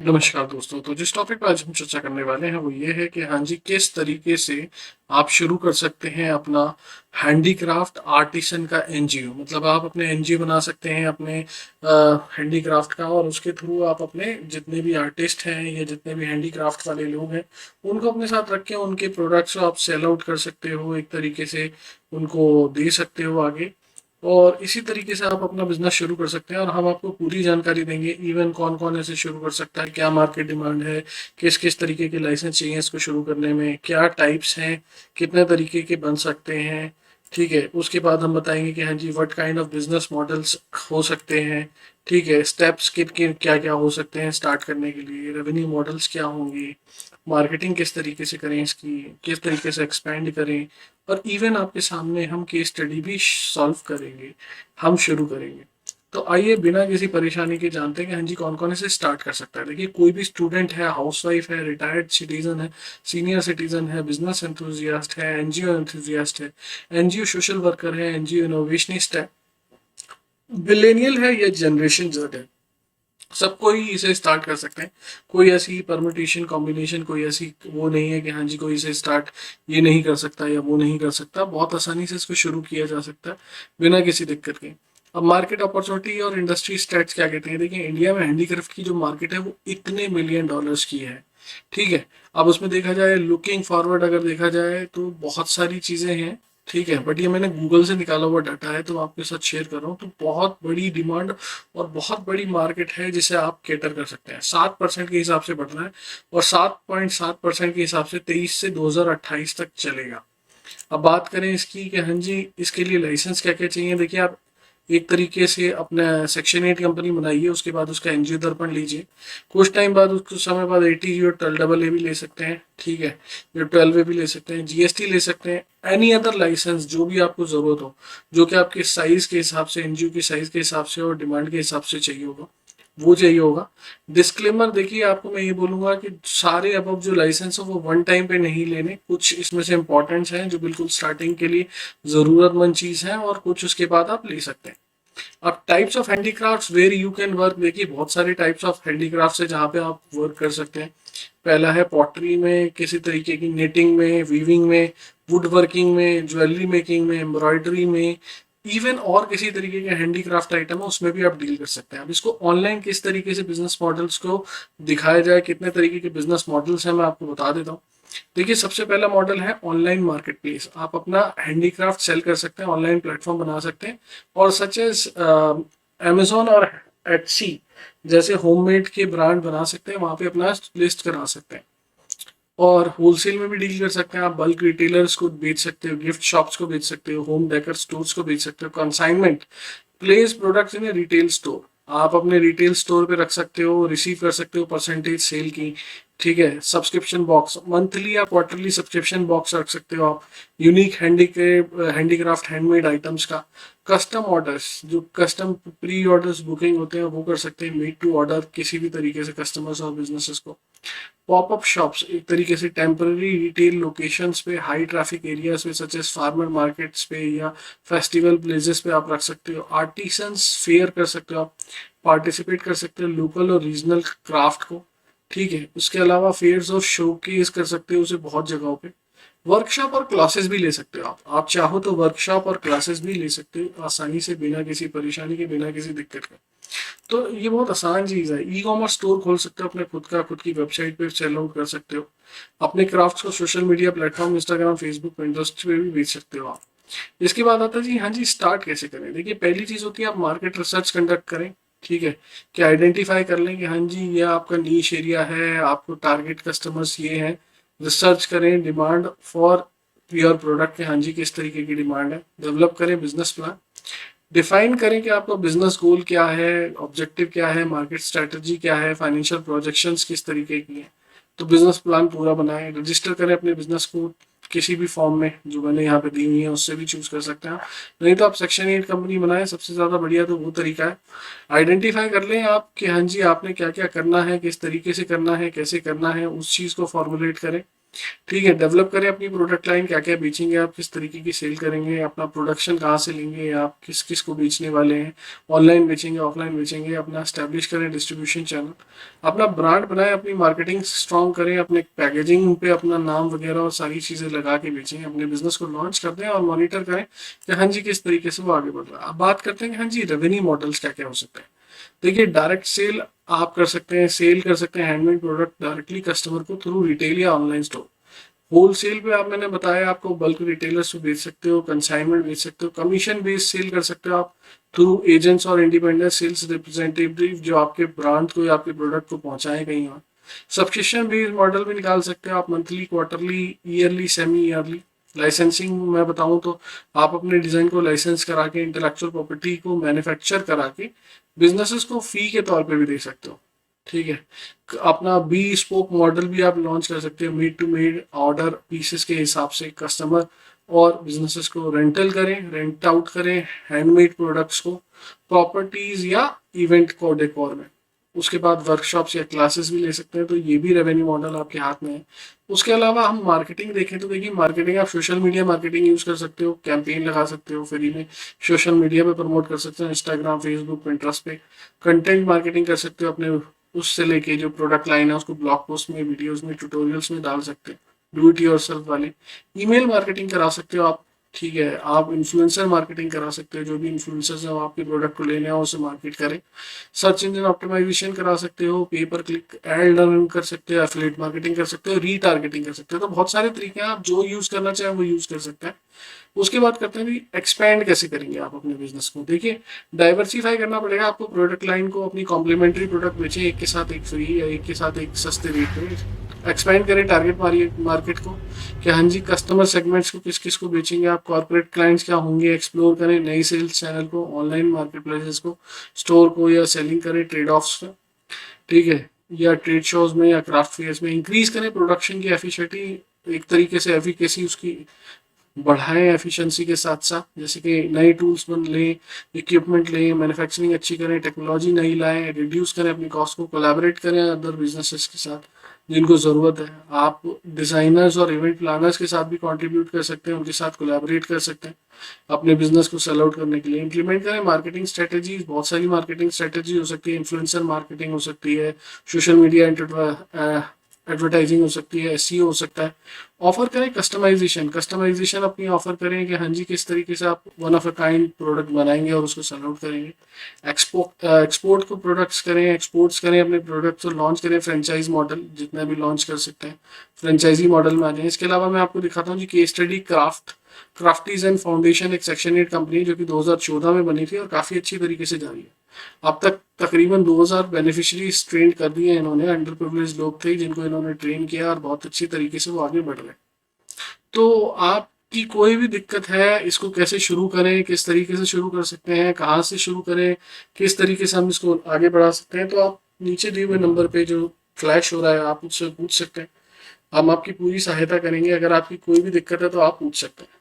नमस्कार दोस्तों। तो जिस टॉपिक पर आज हम चर्चा करने वाले हैं वो ये है कि हाँ जी, किस तरीके से आप शुरू कर सकते हैं अपना हैंडीक्राफ्ट आर्टिसन का एनजीओ। मतलब आप अपने एनजीओ बना सकते हैं अपने हैंडीक्राफ्ट का, और उसके थ्रू आप अपने जितने भी आर्टिस्ट हैं या जितने भी हैंडीक्राफ्ट वाले लोग हैं उनको अपने साथ रख के उनके प्रोडक्ट्स को आप सेल आउट कर सकते हो, एक तरीके से उनको दे सकते हो आगे। और इसी तरीके से आप अपना बिजनेस शुरू कर सकते हैं, और हम आपको पूरी जानकारी देंगे इवन कौन कौन ऐसे शुरू कर सकता है, क्या मार्केट डिमांड है, किस किस तरीके के लाइसेंस चाहिए इसको शुरू करने में, क्या टाइप्स हैं, कितने तरीके के बन सकते हैं। ठीक है, उसके बाद हम बताएंगे कि हाँ जी what kind of business models हो सकते हैं। ठीक है, स्टेप्स के क्या क्या हो सकते हैं स्टार्ट करने के लिए, रेवेन्यू मॉडल्स क्या होंगे, मार्केटिंग किस तरीके से करें, इसकी किस तरीके से एक्सपेंड करें, और इवन आपके सामने हम केस स्टडी भी सॉल्व करेंगे, हम शुरू करेंगे। तो आइए बिना किसी परेशानी के जानते हैं कि हाँ जी कौन कौन इसे स्टार्ट कर सकता है। देखिए, कोई भी स्टूडेंट है, हाउसवाइफ है, रिटायर्ड सिटीजन है, सीनियर सिटीजन है, बिजनेस एंथुजियास्ट है, एनजीओ एंथुजियास्ट है, एनजीओ सोशल वर्कर है, एनजीओ इनोवेशनिस्ट है, बिलेनियल है या जनरेशन जेड है, सबको ही इसे स्टार्ट कर सकते हैं। कोई ऐसी परमुटेशन कॉम्बिनेशन, कोई ऐसी वो नहीं है कि हाँ जी कोई इसे स्टार्ट ये नहीं कर सकता या वो नहीं कर सकता। बहुत आसानी से इसको शुरू किया जा सकता है बिना किसी दिक्कत के। अब मार्केट अपॉर्चुनिटी और इंडस्ट्री स्टैट्स क्या कहते हैं। देखिए, इंडिया में हैंडीक्राफ्ट की जो मार्केट है वो इतने मिलियन डॉलर्स की है। ठीक है, अब उसमें देखा जाए, लुकिंग फॉरवर्ड अगर देखा जाए तो बहुत सारी चीजें हैं। ठीक है, बट ये मैंने गूगल से निकाला हुआ डाटा है तो मैं आपके साथ शेयर कर रहा हूँ। तो बहुत बड़ी डिमांड और बहुत बड़ी मार्केट है जिसे आप केटर कर सकते हैं। 7% के हिसाब से बढ़ रहा है, और 7.7% के हिसाब से 23 से 2028 तक चलेगा। अब बात करें इसकी कि हाँ जी इसके लिए लाइसेंस क्या क्या चाहिए। देखिए, आप एक तरीके से अपना सेक्शन 8 कंपनी बनाइए, उसके बाद उसका एनजीओ दर्पण लीजिए, कुछ टाइम बाद कुछ समय बाद 80 और 12 AA भी ले सकते हैं। ठीक है, या 12A भी ले सकते हैं, जीएसटी ले सकते हैं, एनी अदर लाइसेंस जो भी आपको जरूरत हो, जो कि आपके साइज के हिसाब से, एनजीओ की साइज के हिसाब से और डिमांड के हिसाब से चाहिए होगा, वो चाहिए होगा। डिस्क्लेमर देखिए, आपको मैं ये बोलूंगा कि सारे अब जो लाइसेंस है वो वन टाइम पे नहीं लेने, कुछ इसमें से इंपॉर्टेंट्स हैं जो बिल्कुल स्टार्टिंग के लिए जरूरतमंद चीज है, और कुछ उसके बाद आप ले सकते हैं। अब types of handicrafts where you can work. देखिए, बहुत सारे टाइप्स ऑफ हैंडीक्राफ्ट्स है जहाँ पे आप वर्क कर सकते हैं। पहला है पॉटरी में, किसी तरीके की निटिंग में, वीविंग में, वुड वर्किंग में, ज्वेलरी मेकिंग में, एम्ब्रॉयडरी में, इवन और किसी तरीके के हैंडीक्राफ्ट आइटम है उसमें भी आप डील कर सकते हैं। अब इसको ऑनलाइन किस तरीके से बिजनेस मॉडल्स को दिखाया जाए, कितने तरीके के बिजनेस मॉडल्स हैं, मैं आपको बता देता हूँ। देखिए, सबसे पहला मॉडल है ऑनलाइन मार्केट प्लेस। आप अपना हैंडीक्राफ्ट सेल कर सकते हैं, ऑनलाइन प्लेटफॉर्म बना सकते हैं, और सच एज अमेजोन और एटसी जैसे होममेड के ब्रांड बना सकते हैं, वहां पे अपना लिस्ट करा सकते हैं। और होलसेल में भी डील कर सकते हैं, आप बल्क रिटेलर्स को बेच सकते हो, गिफ्ट शॉप्स को बेच सकते हो, होम डेकर स्टोर्स को बेच सकते हो, consignment place products in retail store, आप अपने रिटेल स्टोर पे रख सकते हो, रिसीव कर सकते हो परसेंटेज सेल की। ठीक है, सब्सक्रिप्शन बॉक्स, मंथली या क्वार्टरली सब्सक्रिप्शन बॉक्स रख सकते हो आप, यूनिक हैंडीक्राफ्ट हैंडमेड आइटम्स का। कस्टम ऑर्डर्स, जो कस्टम प्री ऑर्डर्स बुकिंग होते हैं वो कर सकते हैं, मेड टू ऑर्डर किसी भी तरीके से कस्टमर्स और बिजनेसेस को। पॉपअप शॉप्स, एक तरीके से टेम्पररी रिटेल लोकेशंस पे, हाई ट्रैफिक एरियाज पे सच एज फार्मर मार्केट्स पे या फेस्टिवल प्लेसेस पे आप रख सकते हो। आर्टिसंस फेयर कर सकते हो, आप पार्टिसिपेट कर सकते हो लोकल और रीजनल क्राफ्ट को। ठीक है, उसके अलावा फेयर्स और शोकेस कर सकते हो उसे बहुत जगहों पे। वर्कशॉप और क्लासेस भी ले सकते हो आप चाहो तो वर्कशॉप और क्लासेस भी ले सकते हो आसानी से, बिना किसी परेशानी के, बिना किसी दिक्कत के। तो ये बहुत आसान चीज है। ई कॉमर्स स्टोर खोल सकते हो अपने खुद का, खुद की वेबसाइट पे सेल आउट कर सकते हो। अपने क्राफ्ट्स को social media platform Instagram, Facebook, Pinterest पे भी बेच सकते हो आप। इसके बाद आता है जी, हाँ जी स्टार्ट कैसे करें। देखिए, पहली चीज होती है आप मार्केट रिसर्च कंडक्ट करें। ठीक है, कि आइडेंटिफाई कर लें कि हाँ जी ये आपका नीश एरिया है, आपको टारगेट कस्टमर्स ये हैं। रिसर्च करें डिमांड फॉर योर प्रोडक्ट के, हाँ जी किस तरीके की डिमांड है। डेवलप करें बिजनेस प्लान, डिफाइन करें कि आपका बिजनेस गोल क्या है, ऑब्जेक्टिव क्या है, मार्केट स्ट्रेटजी क्या है, फाइनेंशियल प्रोजेक्शंस किस तरीके की है। तो बिजनेस प्लान पूरा बनाएं, रजिस्टर करें अपने बिजनेस को किसी भी फॉर्म में जो मैंने यहाँ पे दी हुई है उससे भी चूज कर सकते हैं आप। नहीं तो आप सेक्शन 8 कंपनी बनाएं, सबसे ज्यादा बढ़िया तो वो तरीका है। आइडेंटिफाई कर लें आप कि हाँ जी आपने क्या क्या करना है, किस तरीके से करना है, कैसे करना है, उस चीज को फॉर्मुलेट करें। ठीक है, डेवलप करें अपनी प्रोडक्ट लाइन, क्या क्या बेचेंगे आप, किस तरीके की सेल करेंगे, अपना प्रोडक्शन कहाँ से लेंगे, आप किस किस को बेचने वाले हैं, ऑनलाइन बेचेंगे ऑफलाइन बेचेंगे, अपना स्टैब्लिश करें डिस्ट्रीब्यूशन चैनल, अपना ब्रांड बनाएं, अपनी मार्केटिंग स्ट्रॉन्ग करें, अपने पैकेजिंग पे अपना नाम वगैरह और सारी चीज़ें लगा के बेचें, अपने बिजनेस को लॉन्च कर दें और मॉनिटर करें कि हाँ जी किस तरीके से वो आगे बढ़ रहा है। अब बात करते हैं कि हाँ जी रेवेन्यू मॉडल्स क्या क्या हो सकते हैं। देखिए, डायरेक्ट सेल आप कर सकते हैं, सेल कर सकते हैं हैंडमेड प्रोडक्ट डायरेक्टली कस्टमर को थ्रू रिटेल या ऑनलाइन स्टोर। होलसेल पे आप, मैंने बताया आपको, बल्क रिटेलर्स को बेच सकते हो, कंसाइनमेंट बेच सकते हो, कमीशन बेस्ड सेल कर सकते हो आप थ्रू एजेंट्स और इंडिपेंडेंट सेल्स रिप्रेजेंटेटिव जो आपके ब्रांड को या आपके प्रोडक्ट को पहुंचाए कहीं और। सब्सक्रिप्शन बेस्ड मॉडल भी निकाल सकते हो आप, monthly, quarterly, yearly, semi yearly. Licensing मैं बताऊं तो आप अपने डिजाइन को लाइसेंस करा के, इंटेलेक्चुअल प्रॉपर्टी को मैन्युफैक्चर करा के बिजनेसेस को फी के तौर पे भी दे सकते हो। ठीक है, अपना बी स्पोक मॉडल भी आप लॉन्च कर सकते हो, made to made order pieces के हिसाब से कस्टमर और बिजनेसेस को रेंटल करें, रेंट आउट करें हैंडमेड प्रोडक्ट्स को प्रॉपर्टीज या इवेंट को डेकोर में। उसके बाद वर्कशॉप्स या क्लासेस भी ले सकते हैं, तो ये भी रेवेन्यू मॉडल आपके हाथ में है। उसके अलावा हम मार्केटिंग देखें तो देखिए, मार्केटिंग आप सोशल मीडिया मार्केटिंग यूज कर सकते हो, कैंपेन लगा सकते हो फ्री में, सोशल मीडिया पे प्रमोट कर सकते हो, इंस्टाग्राम, फेसबुक, पिंटरेस्ट पे कंटेंट मार्केटिंग कर सकते हो, अपने उससे लेके जो प्रोडक्ट लाइन है उसको ब्लॉग पोस्ट में, वीडियोस में, ट्यूटोरियल्स में डाल सकते हैं, डू इट योरसेल्फ वाले। ईमेल मार्केटिंग करा सकते हो आप। ठीक है, आप इन्फ्लुएंसर मार्केटिंग करा सकते हो, जो भी इन्फ्लुएंसर्स हैं वो आपके प्रोडक्ट को लेने आओ, उसे मार्केट करें। सर्च इंजन ऑप्टिमाइजेशन करा सकते हो, पे पर क्लिक एड रन कर सकते हो, एफिलिएट मार्केटिंग कर सकते हो, रीटारगेटिंग कर सकते हो। तो बहुत सारे तरीके हैं, आप जो यूज करना चाहें वो यूज कर सकते हैं। उसके बाद करते हैं भी एक्सपैंड कैसे करेंगे आप अपने बिजनेस को। देखिए, डाइवर्सिफाई करना पड़ेगा आपको, प्रोडक्ट लाइन को अपनी कॉम्प्लीमेंट्री प्रोडक्ट बेचें, एक के साथ एक फ्री या एक के साथ एक सस्ते रेट पे। एक्सपैंड करें टारगेट मार्केट को कि हाँ जी कस्टमर सेगमेंट्स को किस किस को बेचेंगे आप, कॉर्पोरेट क्लाइंट्स क्या होंगे, एक्सप्लोर करें नई सेल्स चैनल को, ऑनलाइन मार्केट प्लेसेस को, स्टोर को, या सेलिंग करें ट्रेड ऑफ्स। ठीक है, या ट्रेड शोज में या क्राफ्ट फेयर्स में इंक्रीज करें प्रोडक्शन की एफिशिएंसी, एक तरीके से एफिकेसी उसकी बढ़ाएं एफिशिएंसी के साथ साथ, जैसे कि नए टूल्स बन लें, इक्विपमेंट लें, मैन्युफैक्चरिंग अच्छी करें, टेक्नोलॉजी नई लाएं, रिड्यूस करें अपनी कॉस्ट को, कोलैबोरेट करें अदर बिजनेसेस के साथ जिनको ज़रूरत है। आप डिज़ाइनर्स और इवेंट प्लानर्स के साथ भी कंट्रीब्यूट कर सकते हैं, उनके साथ कोलैबोरेट कर सकते हैं अपने बिजनेस को सेल आउट करने के लिए। इंप्लीमेंट करें मार्केटिंग स्ट्रेटेजीज, बहुत सारी मार्केटिंग स्ट्रेटेजी हो सकती है, इन्फ्लुएंसर मार्केटिंग हो सकती है, सोशल मीडिया एडवर्टाइजिंग हो सकती है, एसईओ हो सकता है। ऑफर करें कस्टमाइजेशन, कस्टमाइजेशन अपनी ऑफर करें कि हाँ जी किस तरीके से आप one of a kind product बनाएंगे और उसको सेल आउट करेंगे। एक्सपोर्ट को प्रोडक्ट्स करें, एक्सपोर्ट्स करें अपने प्रोडक्ट्स और लॉन्च करें फ्रेंचाइज मॉडल, जितना भी लॉन्च कर सकते हैं फ्रेंचाइजी मॉडल में आ जाए। इसके अलावा मैं आपको दिखाता हूँ जी केस स्टडी क्राफ्टीज एंड फाउंडेशन, एक सेक्शन 8 कंपनी जो कि 2014 में बनी थी और काफ़ी अच्छी तरीके से जा रही है। अब तक तकरीबन 2000 बेनिफिशरीज ट्रेन कर दिए इन्होंने, अंडर प्रिविलेज लोग थे जिनको इन्होंने ट्रेन किया और बहुत अच्छी तरीके से वो आगे बढ़ रहे हैं। तो आपकी कोई भी दिक्कत है, इसको कैसे शुरू करें, किस तरीके से शुरू कर सकते हैं, कहाँ से शुरू करें, किस तरीके से हम इसको आगे बढ़ा सकते हैं, तो आप नीचे दिए हुए नंबर पे जो फ्लैश हो रहा है आप उससे पूछ सकते हैं। हम आपकी पूरी सहायता करेंगे, अगर आपकी कोई भी दिक्कत है तो आप पूछ सकते हैं।